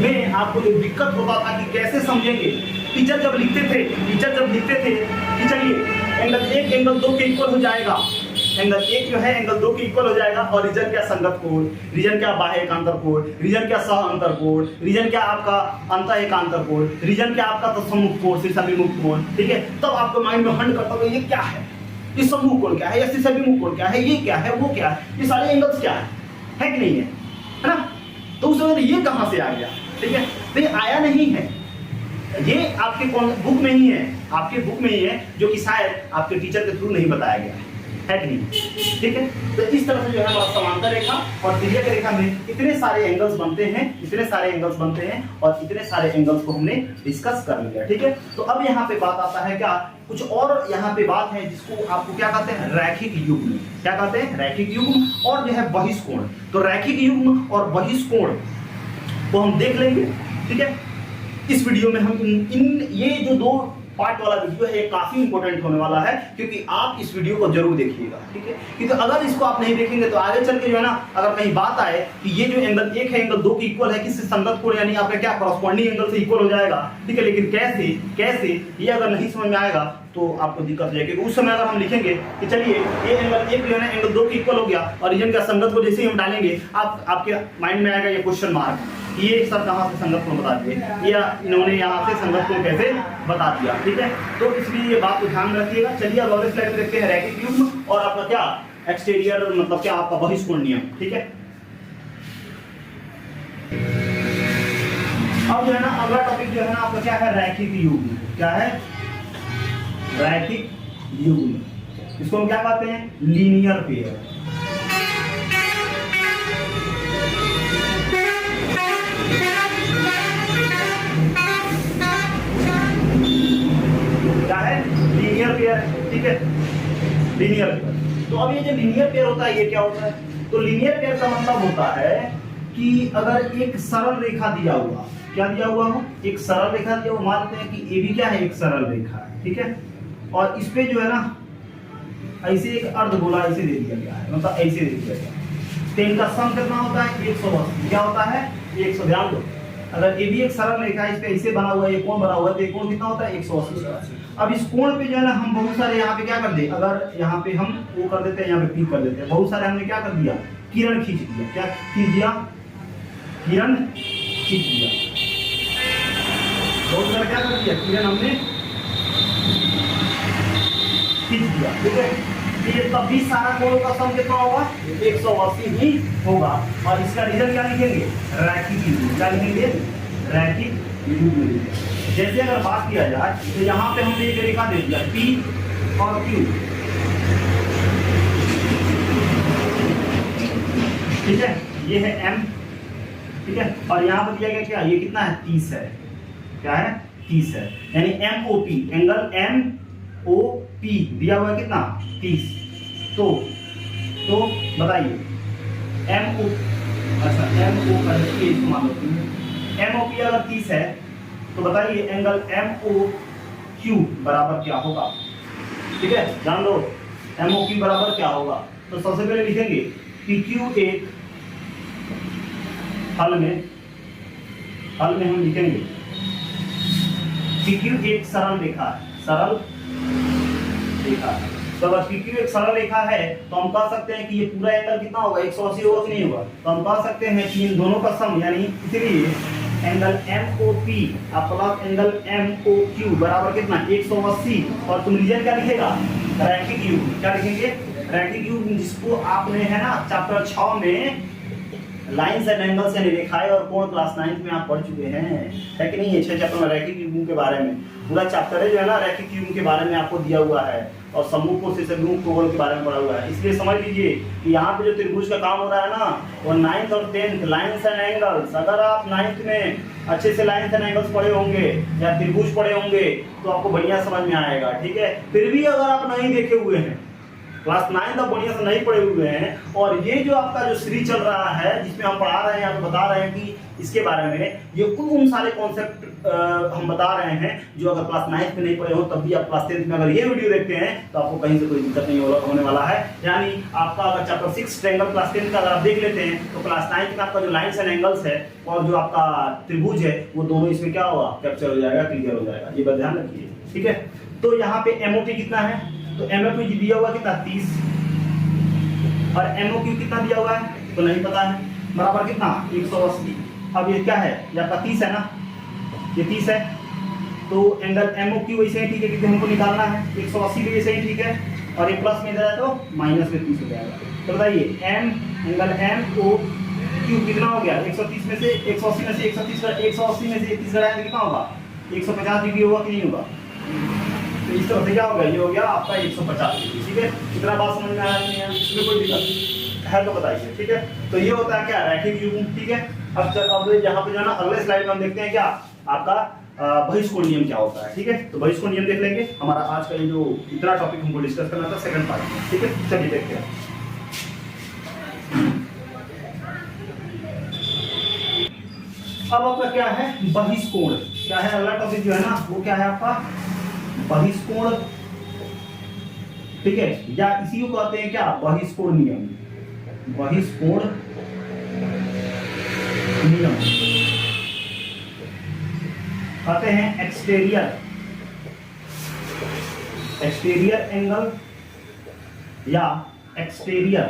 में आपको जो दिक्कत होता था कि कैसे समझेंगे, टीचर जब लिखते थे कि चलिए एंगल 1 एंगल 2 के इक्वल हो जाएगा, एंगल 1 जो है एंगल 2 के इक्वल हो जाएगा, और रीजन क्या संगत कोण, रीजन क्या बाह्य एकांतर कोण, रीजन क्या सह अंतर कोण, रीजन क्या आपका अंत एकांतर कोण, रीजन क्या आपका तो सम्मुख कोण, शीर्षाभिमुख कोण, ठीक है। तब आपको माइंड में हंट करता होगा ये क्या है, ये सम्मुख कोण क्या है, या शीर्षाभिमुख कोण क्या है, ये क्या है, वो क्या है, ये सारे एंगल्स क्या है कि नहीं है ना। तो उस समय ये कहां से आ गया, ठीक है। तो ये आया नहीं है, ये आपके बुक में ही है, आपके बुक में ही है, जो कि शायद आपके टीचर के थ्रू नहीं बताया गया है कि नहीं, ठीक है। तो इस तरह से जो है हमारा समांतर रेखा और तिर्यक रेखा में इतने सारे एंगल्स बनते हैं, इतने सारे एंगल्स बनते हैं, और इतने सारे एंगल्स को हमने डिस्कस कर लिया, ठीक है। तो अब यहाँ पे बात आता है क्या, कुछ और यहाँ पे बात है जिसको आपको क्या कहते हैं, रैखिक युग्म। क्या कहते हैं, रैखिक युग्म और जो है बहिष्कोण। तो रैखिक युग्म और बहिष्कोण को हम देख लेंगे, ठीक है। इस वीडियो में हम इन ये जो 2 पार्ट वाला वीडियो है ये काफी इंपॉर्टेंट होने वाला है, क्योंकि आप इस वीडियो को जरूर देखिएगा, ठीक है। क्योंकि अगर इसको आप नहीं देखेंगे तो आगे चल के जो है ना, अगर कहीं बात आए कि ये जो एंगल 1 है एंगल 2 के इक्वल है, किससे संगत कोण, यानी आपका क्या कॉरस्पॉन्डिंग एंगल से इक्वल हो जाएगा, ठीक है। लेकिन कैसे ये अगर नहीं समझ में आएगा तो आपको दिक्कत हो जाएगी। उस समय अगर हम लिखेंगे कि चलिए ये एंगल 1 जो है ना एंगल 2 के इक्वल हो गया, और रीजन का संगत को जैसे ही हम डालेंगे आपके माइंड में आएगा ये क्वेश्चन मार्क, ये सर कहाँ से संगत कोण बता दिए, या इन्होंने यहाँ से संगत कोण कैसे बता दिया, ठीक है। तो इसलिए ये बात को ध्यान रखिएगा। चलिए अब अगले स्लाइड में देखते हैं रैखिक युग्म और आपका क्या एक्सटीरियर मतलब क्या आपका बहिष्कोण नियम, ठीक है। अब जो है ना अगला टॉपिक जो है ना आपका क्या है, रैखिक युग्म। क्या है, रैखिक युग्म। इसको हम क्या कहते हैं, लीनियर पेयर। क्या है, लीनियर पेयर, ठीक है, लीनियर पेयर। तो अब ये जो लीनियर पेयर होता है ये क्या होता है, तो लीनियर पेयर का मतलब होता है कि अगर एक सरल रेखा दिया हुआ, क्या दिया हुआ हो, एक सरल रेखा दिया हुआ, मानते हैं कि ये भी क्या है, एक सरल रेखा है, ठीक है। और इस पे जो है ना ऐसे एक अर्धगोला ऐसे दे दिया गया है, मतलब ऐसे दे दिया गया है, तो इनका सम कितना होता है 180। क्या होता है 100। ध्यान दो, अगर ये भी एक सरल रेखा है, इस पे ऐसे बना हुआ है, ये कोण बना हुआ है, तो ये कोण कितना होता है 180। अब इस कोण पे जो है ना हम बहुत सारे यहाँ पे क्या कर दे, अगर यहाँ पे हम वो कर देते हैं, यहाँ पे पी कर देते हैं, बहुत सारे हमने क्या कर दिया, किरण खींच दिया। क्या खींच दिया, किरण खींच दिया। बहुत सारा क्या कर दिया, किरण हमने खींच दिया, ठीक है। ये तब भी सारा कोणों का सम कितना होगा 180 ही होगा। और इसका रीजन क्या लिखेंगे, रैखिक युग्म। क्या लिखेंगे, रैखिक युग्म। जैसे अगर बात किया जाए तो यहाँ पे हमने एक रेखा दे दिया P और Q, ठीक है, ये है M, ठीक है। और यहाँ पर दिया गया क्या, ये कितना है 30 है। क्या है 30 है, यानी MOP, एंगल MOP दिया हुआ है कितना 30। तो बताइए MO, अच्छा MO का मान लो MOP अगर 30 है तो बताइए एंगल MOQ बराबर क्या होगा, ठीक है। जान लो MOQ बराबर क्या होगा। तो सबसे पहले लिखेंगे PQ एक हल में हम लिखेंगे PQ एक सरल रेखा है, सरल रेखा है। तो अगर PQ एक सरल रेखा है तो हम कह सकते हैं कि ये पूरा एंगल कितना होगा 180 होगा कि नहीं होगा। तो हम कह सकते हैं कि इन दोनों का सम, यानी इसलिए angle MOP plus angle MOQ बराबर कितना 180। और तुम रीजन क्या लिखेगा, रैखिक युग्म। क्या लिखेंगे, रैखिक युग्म, जिसको आपने है ना चैप्टर 6 में लाइन्स एंड एंगल्स यानी रेखाएं और कोण क्लास 9 में आप पढ़ चुके हैं, है कि नहीं। 6 चैप्टर में रैखिक युग्म के बारे में पूरा चैप्टर है जो है ना रैखिक युग्म के बारे में आपको दिया हुआ है, और सम्मुख कोण शीर्षक कोण के बारे में पढ़ा हुआ है। इसलिए समझ लीजिए कि यहाँ पे जो त्रिभुज का काम हो रहा है ना वो 9th और 10th लाइन्स एंड एंगल्स। अगर आप 9th में अच्छे से लाइन्स एंड एंगल्स पढ़े होंगे या त्रिभुज पढ़े होंगे तो आपको बढ़िया समझ में आएगा, ठीक है। फिर भी अगर आप नहीं देखे हुए हैं, क्लास 9 तक बढ़िया से नहीं पढ़े हुए हैं, और ये जो आपका जो सीरीज चल रहा है जिसमें हम पढ़ा रहे हैं, आपको बता रहे हैं कि इसके बारे में ये उन सारे कॉन्सेप्ट हम बता रहे हैं जो अगर क्लास 9 में नहीं पढ़े हो तब भी आप क्लास 10th में अगर ये वीडियो देखते हैं तो आपको कहीं से कोई दिक्कत नहीं होने वाला है। यानी आपका अगर चैप्टर 6 ट्रायंगल क्लास 10 का अगर आप देख लेते हैं तो क्लास 9 का आपका जो लाइन्स एंड एंगल्स है और जो आपका त्रिभुज है वो दोनों इसमें क्या होगा, कैप्चर हो जाएगा, क्लियर हो जाएगा। ये बात ध्यान रखिए, ठीक है। तो यहाँ पे MOP कितना है, तो MOP दिया हुआ कितना 30 और MOQ कितना दिया हुआ है तो नहीं पता है, बराबर कितना 180। अब ये क्या है, ये आपका 30 है ना, ये 30 है, तो एंगल MOQ वैसे ही ठीक है क्योंकि हमको निकालना है, 180 भी वैसे ही ठीक है, और ये प्लस में इधर है तो माइनस में 30 हो जाएगा। तो बताइए एंगल MOQ कितना हो गया, 130 में से 180 में से 130 180 में से 30 घटाएं तो कितना होगा, 150 डिग्री होगा कि नहीं होगा। तो इस तरह से क्या हो गया, ये हो गया आपका 150 डिग्री, ठीक है। कितना बात समझ में आया नहीं है, इसमें कोई दिक्कत है तो बताइए, ठीक है। तो ये होता है क्या, रैखिक युग्म, ठीक है। अब यहाँ पे जो है ना अगले स्लाइड में हम देखते हैं क्या आपका बहिष्कोण नियम क्या होता है, ठीक है। तो बहिष्कोण नियम देख लेंगे, हमारा आज का ये जो इतना टॉपिक हमको डिस्कस करना था सेकंड पार्ट, ठीक है। चलिए देखते हैं। अब आपका क्या है, बहिष्कोण क्या है, अगला टॉपिक जो है ना वो क्या है आपका बहिष्कोण, ठीक है, या इसी को कहते हैं क्या, बहिष्कोण नियम। बहिष्कोण नियम कहते हैं एक्सटीरियर एंगल या exterior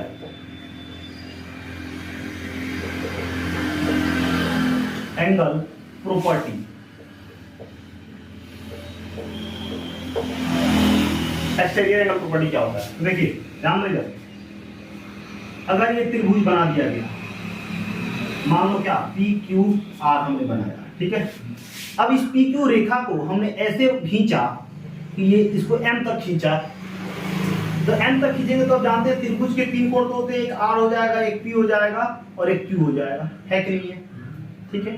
angle property. Exterior angle property क्या होता है, देखिए ध्यान दीजिए। अगर ये त्रिभुज बना दिया गया, मान लो क्या PQR हमने बनाया, ठीक है। अब इस PQ रेखा को हमने ऐसे खींचा कि ये इसको M तक खींचा, तो M तक खींचेंगे तो आप जानते हैं त्रिभुज के 3 कोण तो होते हैं, एक R हो जाएगा, एक P हो जाएगा और एक Q हो जाएगा, है कि नहीं है, ठीक है।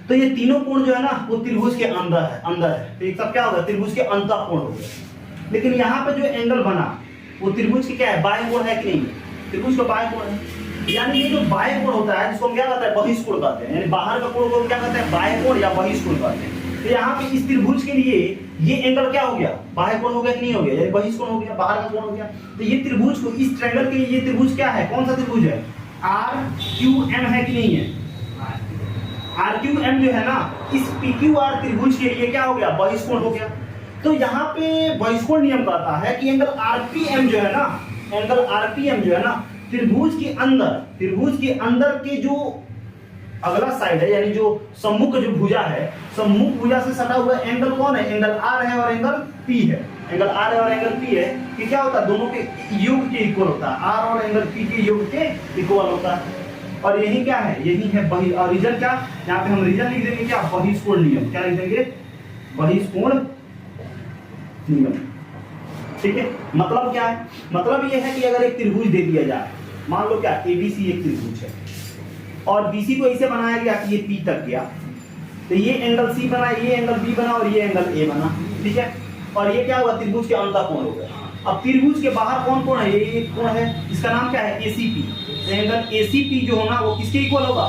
तो ये तीनों कोण जो है ना वो त्रिभुज के अंदर है, तो एक सब क्या होगा, त्रिभुज के अंतः कोण हो गया। लेकिन यहाँ पे जो एंगल बना वो त्रिभुज के क्या है, बाएं कोण है कि नहीं, त्रिभुज का बाएं कोण है। यानी ये जो बाएं कोण होता है जिसको हम क्या कहते हैं, बहिष्कोण कहते हैं, यानी बाहर का कोण को क्या कहते हैं, बाएं कोण या बहिष्कोण कहते हैं। तो यहाँ पे इस त्रिभुज के लिए ये एंगल क्या हो गया, बाएं कोण हो गया कि नहीं हो गया, यानी बहिष्कोण हो गया, बाहर का कोण हो गया। तो ये त्रिभुज को, इस ट्रायंगल के लिए ये त्रिभुज क्या है, कौन सा त्रिभुज है, RQM है कि नहीं है। RQM जो है ना इस PQR त्रिभुज के लिए क्या हो गया, बहिष्कोण हो गया। तो यहाँ पे बहिष्कोण नियम कहता है कि एंगल RPM जो है ना, एंगल RPM जो है ना त्रिभुज के अंदर के जो अगला साइड है, यानी जो सम्मुख जो भुजा है, सम्मुख भुजा से सटा हुआ एंगल कौन है, एंगल R है और एंगल P है। एंगल R है और एंगल P है कि क्या होता है, दोनों के योग के इक्वल होता है, R और एंगल P के योग के इक्वल होता है। और यही क्या है, यही है और रीजन क्या, यहाँ पे हम रीजन लिख देंगे क्या, बहिष्कोण नियम। क्या लिख देंगे, बहिष्कोण नियम, ठीक है। मतलब क्या है, मतलब ये है कि अगर एक त्रिभुज दे दिया जाए, मान लो क्या ABC एक त्रिभुज है और BC को ऐसे बनाया गया कि ये P तक गया, तो ये एंगल C बना, ये एंगल B बना और ये एंगल A बना, ठीक है। और ये क्या हुआ, त्रिभुज के अंतः कोण हो गया। अब त्रिभुज के बाहर कौन कोण है, ये कोण है, इसका नाम क्या है, ACP। तो एंगल ACP जो होना वो किसके इक्वल होगा,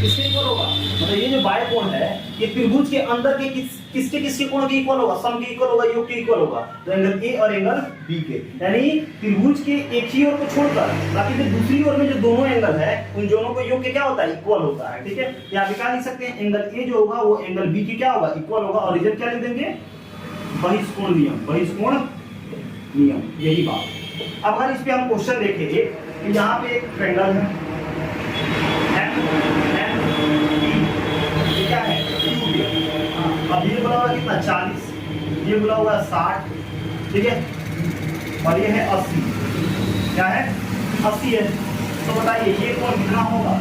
किसके इक्वल होगा, मतलब ये जो बाएं कोण है ये त्रिभुज के अंदर के किसके कोण के इक्वल होगा, सम के इक्वल होगा, योग के इक्वल होगा। तो एंगल A और एंगल B के, यानी त्रिभुज के एक ही ओर को छोड़कर बाकी जो दूसरी ओर में जो दोनों एंगल है उन दोनों को योग के क्या होता है, इक्वल होता है, ठीक है। यहाँ पे क्या लिख सकते हैं, एंगल A जो होगा वो एंगल B के क्या होगा, इक्वल होगा। और रीजन क्या लिख देंगे, बहिष्कोण नियम, बहिष्कोण नियम, यही बात। अब अगर इस पे हम क्वेश्चन देखेंगे, यहाँ पे एक ट्रायंगल है ये क्या है अब ये बोला हुआ कितना 40, ये बोला हुआ 60, ठीक है, और ये है 80, क्या है 80 है। तो बताइए ये कोण कितना होगा,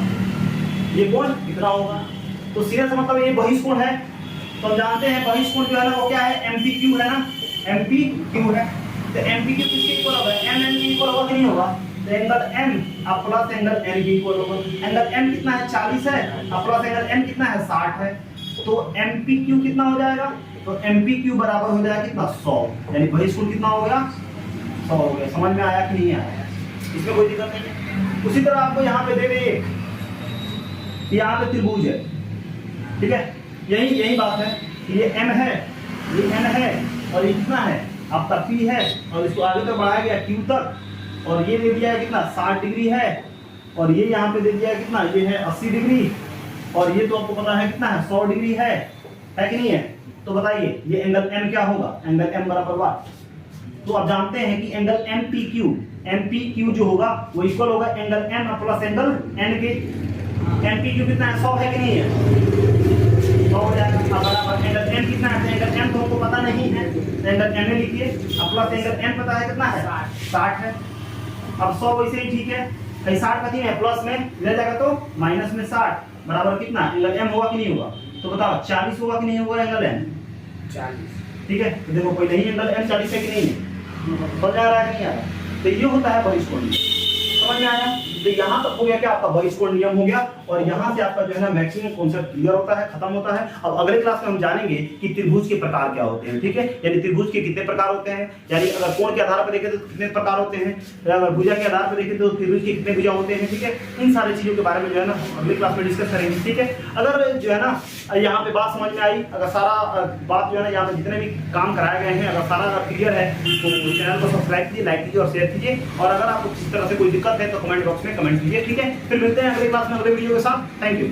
ये कोण कितना होगा। तो सीधे से मतलब ये बहिष्कोण है। तो हम जानते हैं बहिष्कोण जो है ना वो क्या है MPQ है ना, MPQ है। तो MPQ किसके इक्वल होगा, MN के इक्वल होगा कि नहीं होगा। तो एंगल M अब प्लस एंगल N के इक्वल होगा। एंगल M कितना है 40 है, अब प्लस एंगल N कितना है 60 है। तो MPQ कितना हो जाएगा, तो MPQ बराबर हो जाएगा कितना 100, यानी बहिष्कोण कितना हो गया 100 हो गया। समझ में आया कि नहीं आया, इसमें कोई दिक्कत नहीं है। उसी तरह आपको यहाँ पे दे दे एक, यहाँ पे त्रिभुज है, ठीक है, यही बात है। ये M है, ये N है, और ये कितना है आपका P है, और इसको आगे तक बढ़ाया गया Q तक, और ये दे दिया है कितना 60 डिग्री है, और ये यहाँ पे दे दिया है कितना, ये है 80 डिग्री, और ये तो आपको पता है कितना है 100 डिग्री है कि नहीं है। तो बताइए ये एंगल M क्या होगा, एंगल M बराबर वाट। तो आप जानते हैं कि एंगल MPQ जो होगा वो इक्वल होगा angle M plus angle N के। MPQ कितना है 100 है कि नहीं है, 100 हो जाएगा। अब बराबर एंगल M कितना है, एंगल M तो हमको पता नहीं है, एंगल M लिखिए, अब प्लस एंगल N पता है कितना है 60 है। अब 100 वैसे ही ठीक है, कहीं 60 का है प्लस में ले जाएगा तो माइनस में 60 बराबर कितना एंगल M होगा कि नहीं होगा। तो बताओ 40 होगा कि नहीं होगा एंगल M 40, ठीक है। तो देखो पहले ही एंगल M 40 है कि नहीं है, समझ आ रहा है कि नहीं आ रहा। तो ये होता है बहिष्कोण, समझ में आया। तो यहाँ तक हो गया कि आपका बहिष्कोण नियम हो गया, और यहाँ से आपका जो है ना मैक्सिमम कॉन्सेप्ट क्लियर होता है, खत्म होता है। अब अगले क्लास में हम जानेंगे कि त्रिभुज के प्रकार क्या होते हैं, ठीक है, यानी त्रिभुज के कितने प्रकार होते हैं, यानी अगर कोण के आधार पर देखें तो कितने प्रकार होते हैं, अगर भुजा के आधार पर देखें तो त्रिभुज के कितने भुजा होते हैं, ठीक है। इन सारी चीजों के बारे में जो है ना अगले क्लास में डिस्कस करेंगे, ठीक है। अगर जो है ना यहाँ पे बात समझ में आई, अगर सारा बात जो है ना यहाँ पे जितने भी काम कराए गए हैं अगर सारा क्लियर है तो चैनल को सब्सक्राइब कीजिए, लाइक कीजिए और शेयर कीजिए। और अगर आपको किसी तरह से कोई दिक्कत है तो कमेंट बॉक्स में कमेंट कीजिए, ठीक है। फिर मिलते हैं अगले क्लास में अगले वीडियो के साथ। Thank you.